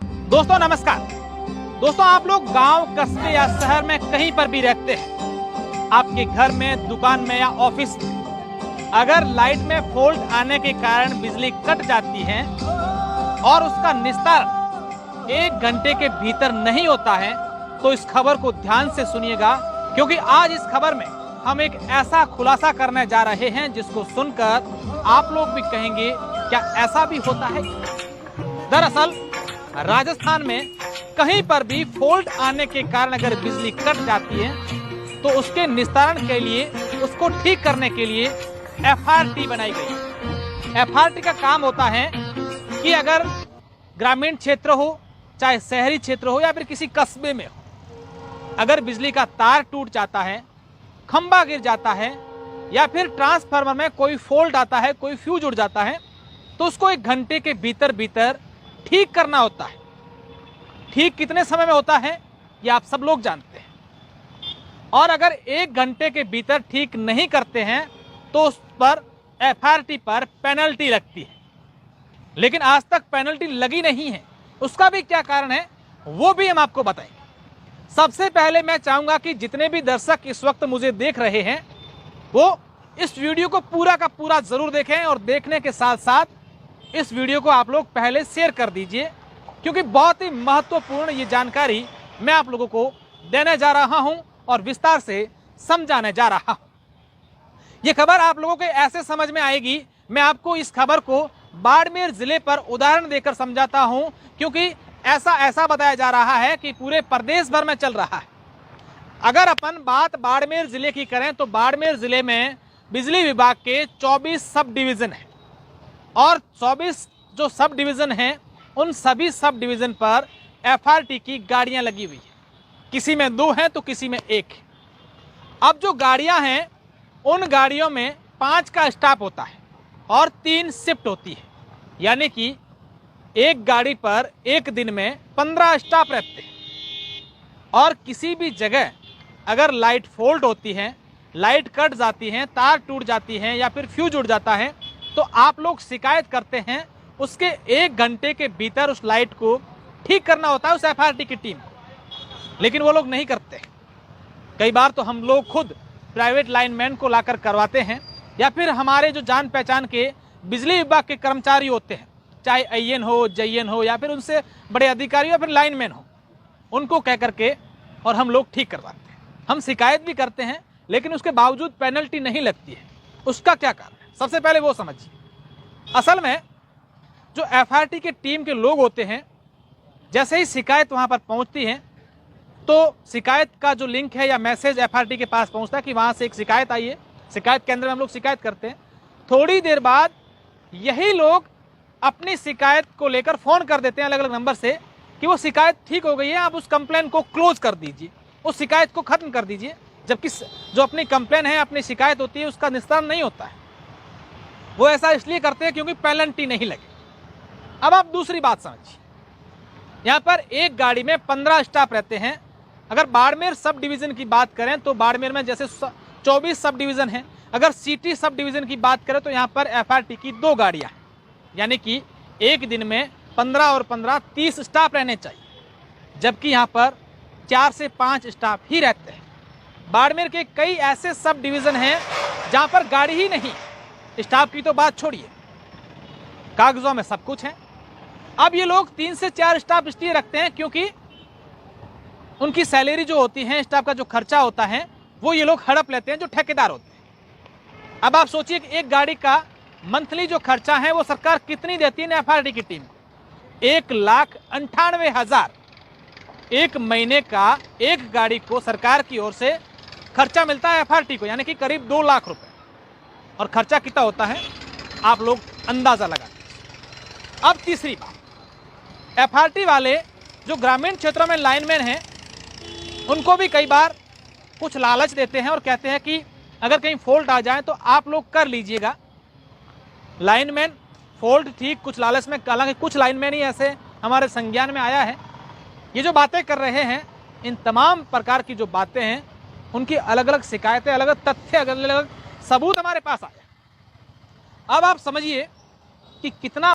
दोस्तों नमस्कार। दोस्तों आप लोग गांव, कस्बे या शहर में कहीं पर भी रहते हैं, आपके घर में, दुकान में या ऑफिस में अगर लाइट में फॉल्ट आने के कारण बिजली कट जाती है और उसका निस्तारण 1 घंटे के भीतर नहीं होता है तो इस खबर को ध्यान से सुनिएगा, क्योंकि आज इस खबर में हम एक ऐसा खुलासा करने जा रहे हैं जिसको सुनकर आप लोग भी कहेंगे क्या ऐसा भी होता है। दरअसल राजस्थान में कहीं पर भी फॉल्ट आने के कारण अगर बिजली कट जाती है तो उसके निस्तारण के लिए, उसको ठीक करने के लिए एफआरटी बनाई गई। एफआरटी का काम होता है कि अगर ग्रामीण क्षेत्र हो, चाहे शहरी क्षेत्र हो या फिर किसी कस्बे में हो, अगर बिजली का तार टूट जाता है, खंभा गिर जाता है या फिर ट्रांसफार्मर में कोई फॉल्ट आता है, कोई फ्यूज उड़ जाता है, तो उसको 1 घंटे के भीतर ठीक करना होता है। ठीक कितने समय में होता है ये आप सब लोग जानते हैं, और अगर 1 घंटे के भीतर ठीक नहीं करते हैं तो उस पर एफआरटी पर पेनल्टी लगती है। लेकिन आज तक पेनल्टी लगी नहीं है, उसका भी क्या कारण है वो भी हम आपको बताएंगे। सबसे पहले मैं चाहूंगा कि जितने भी दर्शक इस वक्त मुझे देख रहे हैं वो इस वीडियो को पूरा का पूरा जरूर देखें, और देखने के साथ साथ इस वीडियो को आप लोग पहले शेयर कर दीजिए, क्योंकि बहुत ही महत्वपूर्ण ये जानकारी मैं आप लोगों को देने जा रहा हूं और विस्तार से समझाने जा रहा हूं। ये खबर आप लोगों के ऐसे समझ में आएगी, मैं आपको इस खबर को बाड़मेर जिले पर उदाहरण देकर समझाता हूं, क्योंकि ऐसा बताया जा रहा है कि पूरे प्रदेश भर में चल रहा है। अगर अपन बात बाड़मेर जिले की करें तो बाड़मेर जिले में बिजली विभाग के 24 सब डिवीजन है, और 24 जो सब डिवीजन हैं उन सभी सब डिवीजन पर एफआरटी की गाड़ियां लगी हुई है। किसी में 2 हैं तो किसी में 1 है। अब जो गाड़ियां हैं उन गाड़ियों में 5 का स्टाफ होता है और 3 शिफ्ट होती है, यानी कि एक गाड़ी पर एक दिन में 15 स्टाफ रहते हैं। और किसी भी जगह अगर लाइट फॉल्ट होती है, लाइट कट जाती है, तार टूट जाती है या फिर फ्यूज उड़ जाता है तो आप लोग शिकायत करते हैं, उसके 1 घंटे के भीतर उस लाइट को ठीक करना होता है उस एफआरटी की टीम को। लेकिन वो लोग नहीं करते। कई बार तो हम लोग खुद प्राइवेट लाइनमैन को लाकर करवाते हैं, या फिर हमारे जो जान पहचान के बिजली विभाग के कर्मचारी होते हैं, चाहे आईएन हो, जेईएन हो या फिर उनसे बड़े अधिकारी या फिर लाइनमैन हो, उनको कह करके और हम लोग ठीक करवाते हैं। हम शिकायत भी करते हैं लेकिन उसके बावजूद पेनल्टी नहीं लगती है। उसका क्या कारण है, सबसे पहले वो समझिए। असल में जो एफआरटी के टीम के लोग होते हैं, जैसे ही शिकायत वहां पर पहुंचती है तो शिकायत का जो लिंक है या मैसेज एफआरटी के पास पहुंचता है कि वहां से एक शिकायत आई है, शिकायत केंद्र में हम लोग शिकायत करते हैं। थोड़ी देर बाद यही लोग अपनी शिकायत को लेकर फोन कर देते हैं अलग अलग नंबर से कि वो शिकायत ठीक हो गई है, आप उस कंप्लेन को क्लोज कर दीजिए, उस शिकायत को खत्म कर दीजिए। जबकि जो अपनी कंप्लेन है, अपनी शिकायत होती है, उसका निस्तारण नहीं होता है। वो ऐसा इसलिए करते हैं क्योंकि पेनल्टी नहीं लगे। अब आप दूसरी बात समझिए, यहाँ पर एक गाड़ी में 15 स्टाफ रहते हैं। अगर बाड़मेर सब डिवीजन की बात करें तो बाड़मेर में जैसे 24 सब डिवीजन है। अगर सिटी सब डिवीजन की बात करें तो यहाँ पर एफआरटी की 2 गाड़ियाँ, यानी कि एक दिन में 15 और 15 30 स्टाफ रहने चाहिए, जबकि यहाँ पर 4 से 5 स्टाफ ही रहते हैं। बाड़मेर के कई ऐसे सब डिवीजन हैं जहाँ पर गाड़ी ही नहीं, स्टाफ की तो बात छोड़िए, कागजों में सब कुछ है। अब ये लोग 3 से 4 स्टाफ इसलिए रखते हैं क्योंकि उनकी सैलरी जो होती है, स्टाफ का जो खर्चा होता है, वो ये लोग हड़प लेते हैं जो ठेकेदार होते हैं। अब आप सोचिए कि एक गाड़ी का मंथली जो खर्चा है वो सरकार कितनी देती है एफआरटी की टीम को, 1,98,000 एक महीने का एक गाड़ी को सरकार की ओर से खर्चा मिलता है एफआरटी को, यानी कि करीब 2 लाख रुपए। और खर्चा कितना होता है आप लोग अंदाजा लगा लीजिए। अब तीसरी बात, एफआरटी वाले जो ग्रामीण क्षेत्रों में लाइनमैन हैं उनको भी कई बार कुछ लालच देते हैं और कहते हैं कि अगर कहीं फॉल्ट आ जाए तो आप लोग कर लीजिएगा। लाइनमैन फॉल्ट ठीक कुछ लालच में, हालांकि कुछ लाइनमैन ही ऐसे हमारे संज्ञान में आया है। ये जो बातें कर रहे हैं, इन तमाम प्रकार की जो बातें हैं उनकी अलग अलग शिकायतें, अलग अलग तथ्य, अलग अलग सबूत हमारे पास आए। अब आप समझिए कि कितना